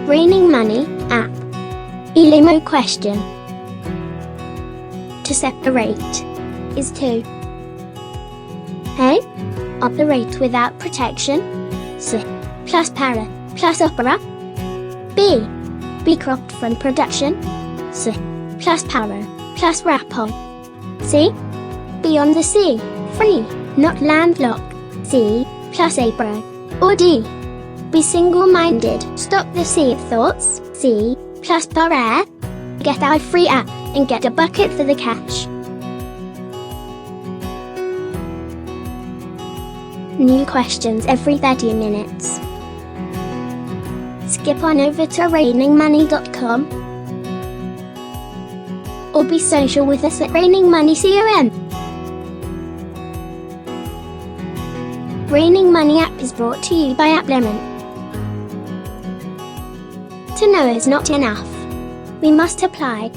Raining Money app. ELIMO question. To separate is to A. Operate without protection. C. Plus para, plus opera. B. Be cropped from production. C. Plus para, plus rappel. C. Be on the sea, free, not landlocked. C. Plus abra. Or D. Be single-minded, stop the sea of thoughts. C. Plus para. Get our free app and get a bucket for the cash. New questions every 30 minutes. Skip on over to rainingmoney.com or be social with us at Raining Money COM. Raining Money app is brought to you by AppLemon. To know is not enough. We must apply.